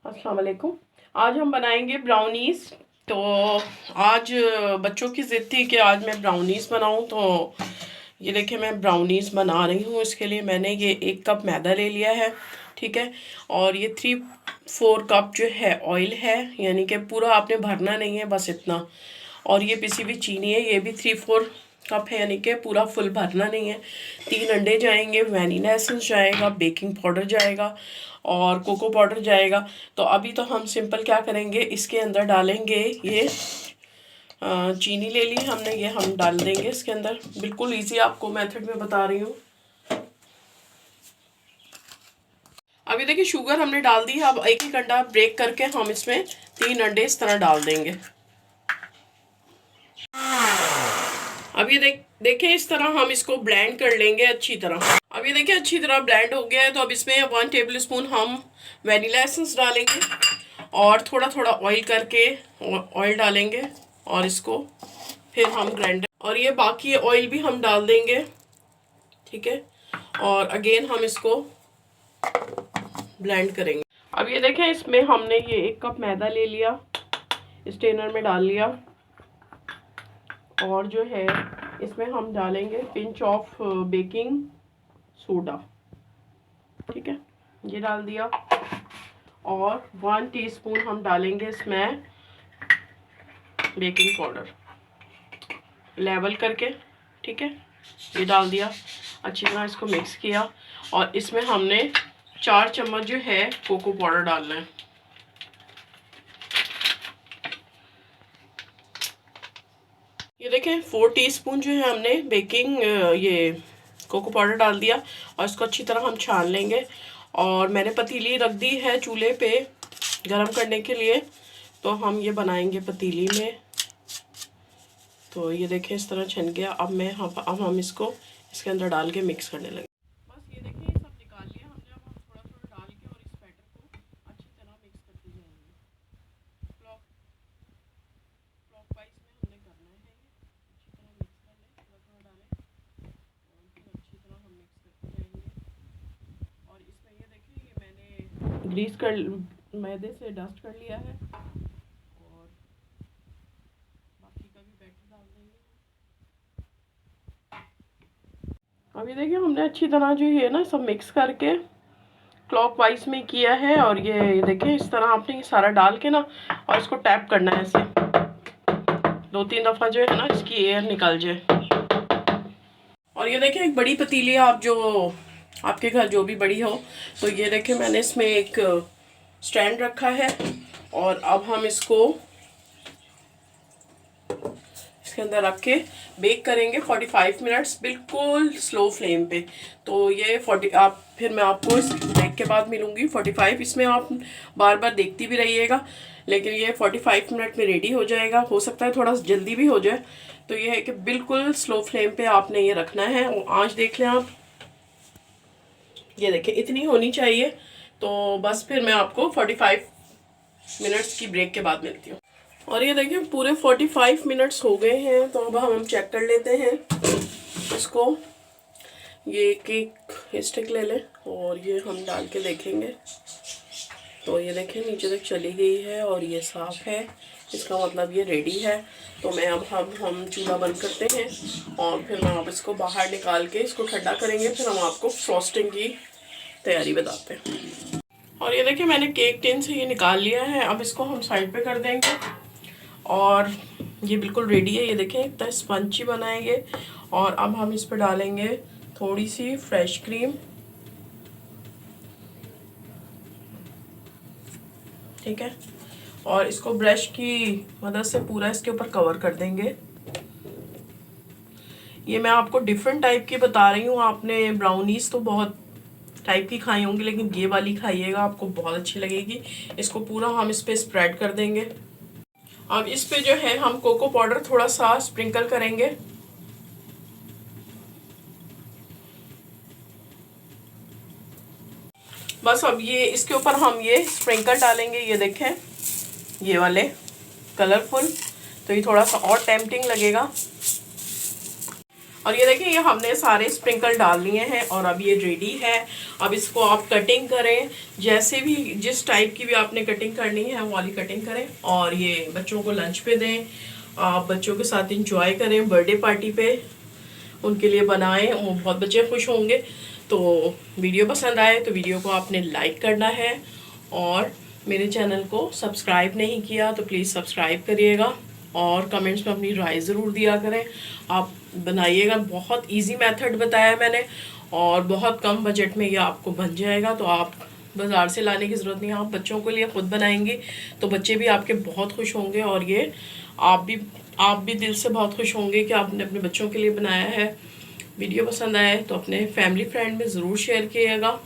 अस्सलाम वालेकुम। आज हम बनाएंगे ब्राउनीज़। तो आज बच्चों की ज़िद थी कि आज मैं ब्राउनीज़ बनाऊं, तो ये देखिए मैं ब्राउनीज़ बना रही हूँ। इसके लिए मैंने ये 1 कप मैदा ले लिया है, ठीक है। और ये 3-4 कप जो है ऑयल है, यानी कि पूरा आपने भरना नहीं है, बस इतना। और ये पिसी हुई चीनी है, ये भी 3-4 कप है, यानी कि पूरा फुल भरना नहीं है। 3 अंडे जाएंगे, वैनिला एसेंस जाएगा, बेकिंग पाउडर जाएगा और कोको पाउडर जाएगा। तो अभी तो हम सिंपल क्या करेंगे, इसके अंदर डालेंगे ये चीनी ले ली हमने, ये हम डाल देंगे इसके अंदर। बिल्कुल इजी आपको मेथड में बता रही हूँ। अभी देखिए शुगर हमने डाल दी है। अब एक एक अंडा ब्रेक करके हम इसमें 3 अंडे इस तरह डाल देंगे। अब ये देखिए इस तरह हम इसको ब्लेंड कर लेंगे अच्छी तरह। अब ये देखिए अच्छी तरह ब्लेंड हो गया है। तो अब इसमें 1 टेबल स्पून हम वनीला एसेंस डालेंगे और थोड़ा थोड़ा ऑयल करके ऑयल डालेंगे और इसको फिर हम ग्राइंडर, और ये बाकी ऑयल भी हम डाल देंगे, ठीक है। और अगेन हम इसको ब्लेंड करेंगे। अब ये देखें इसमें हमने ये 1 कप मैदा ले लिया, स्ट्रेनर में डाल लिया। और जो है इसमें हम डालेंगे पिंच ऑफ बेकिंग सोडा, ठीक है, ये डाल दिया। और 1 टीस्पून हम डालेंगे इसमें बेकिंग पाउडर लेवल करके, ठीक है, ये डाल दिया। अच्छी तरह इसको मिक्स किया और इसमें हमने 4 चम्मच जो है कोको पाउडर डालना है। ये देखें 4 टीस्पून जो है हमने बेकिंग ये कोको पाउडर डाल दिया और इसको अच्छी तरह हम छान लेंगे। और मैंने पतीली रख दी है चूल्हे पे गरम करने के लिए, तो हम ये बनाएंगे पतीली में। तो ये देखें इस तरह छन गया। अब हम इसको इसके अंदर डाल के मिक्स करने लगे। बस ये देखें ये सब निकाल लिया हमने। अब हम थोड़ा थोड़ा डाल के और इस बैटर को अच्छी तरह मिक्स करते जाएंगे। क्लॉकवाइज में हमने करना है, अच्छी तरह मिक्स कर लें, थोड़ा थोड़ा डालें और फिर अच्छी तरह हम मिक्स करते जाएंगे। और इसमें ये देखिए ये मैंने ग्रीस कर मैदे से डस्ट कर लिया है और बाकी का भी बैटर डाल देंगे। अभी देखिए हमने अच्छी तरह जो है ना सब मिक्स करके क्लॉकवाइज में किया है। और ये देखिए इस तरह आपने ये सारा डाल के ना और इसको टैप करना है ऐसे 2-3 दफ़ा, जो है ना इसकी एयर निकल जाए। और ये देखिए एक बड़ी पतीली, आप जो आपके घर जो भी बड़ी हो, तो ये देखिए मैंने इसमें एक स्टैंड रखा है और अब हम इसको इसके अंदर रख के बेक करेंगे 45 मिनट्स बिल्कुल स्लो फ्लेम पे। तो ये 40 आप फिर मैं आपको इस ब्रेक के बाद मिलूँगी 45। इसमें आप बार बार देखती भी रहिएगा, लेकिन ये 45 मिनट में रेडी हो जाएगा। हो सकता है थोड़ा जल्दी भी हो जाए। तो ये है कि बिल्कुल स्लो फ्लेम पे आपने ये रखना है। आँच देख लें आप, ये देखें इतनी होनी चाहिए। तो बस फिर मैं आपको 45 मिनट्स की ब्रेक के बाद मिलती हूँ। और ये देखिए पूरे 45 मिनट्स हो गए हैं। तो अब हम चेक कर लेते हैं इसको। ये केक स्टिक ले लें और ये हम डाल के देखेंगे। तो ये देखें नीचे तक चली गई है और ये साफ़ है, इसका मतलब ये रेडी है। तो मैं अब हम चूल्हा बंद करते हैं और फिर हम आप इसको बाहर निकाल के इसको ठंडा करेंगे। फिर हम आपको फ्रॉस्टिंग की तैयारी बताते हैं। और ये देखिए मैंने केक टिन से ये निकाल लिया है। अब इसको हम साइड पे कर देंगे और ये बिल्कुल रेडी है। ये देखें इतना स्पंची बनाएंगे। और अब हम इस पर डालेंगे थोड़ी सी फ्रेश क्रीम, ठीक है। और इसको ब्रश की मदद से पूरा इसके ऊपर कवर कर देंगे। ये मैं आपको डिफरेंट टाइप की बता रही हूँ। आपने ब्राउनीज तो बहुत टाइप की खाई होंगी, लेकिन ये वाली खाइएगा, आपको बहुत अच्छी लगेगी। इसको पूरा हम इस पर स्प्रेड कर देंगे। अब इस पे जो है हम कोको पाउडर थोड़ा सा स्प्रिंकल करेंगे। बस अब ये इसके ऊपर हम ये स्प्रिंकल डालेंगे। ये देखें ये वाले कलरफुल, तो ये थोड़ा सा और टेम्पटिंग लगेगा। और ये देखिए, ये हमने सारे स्प्रिंकल डाल लिए हैं और अब ये रेडी है। अब इसको आप कटिंग करें, जैसे भी जिस टाइप की भी आपने कटिंग करनी है वो वाली कटिंग करें और ये बच्चों को लंच पे दें। आप बच्चों के साथ इंजॉय करें, बर्थडे पार्टी पे उनके लिए बनाएं, वो बहुत बच्चे खुश होंगे। तो वीडियो पसंद आए तो वीडियो को आपने लाइक करना है और मेरे चैनल को सब्सक्राइब नहीं किया तो प्लीज़ सब्सक्राइब करिएगा और कमेंट्स में अपनी राय ज़रूर दिया करें। आप बनाइएगा, बहुत इजी मेथड बताया मैंने और बहुत कम बजट में ये आपको बन जाएगा। तो आप बाज़ार से लाने की ज़रूरत नहीं है, आप बच्चों के लिए ख़ुद बनाएंगे तो बच्चे भी आपके बहुत खुश होंगे और ये आप भी दिल से बहुत खुश होंगे कि आपने अपने बच्चों के लिए बनाया है। वीडियो पसंद आए तो अपने फैमिली फ्रेंड में ज़रूर शेयर कीजिएगा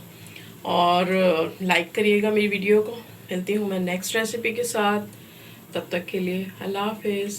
और लाइक करिएगा मेरी वीडियो को। मिलती हूँ मैं नेक्स्ट रेसिपी के साथ, तब तक के लिए अल्लाह हाफिज़।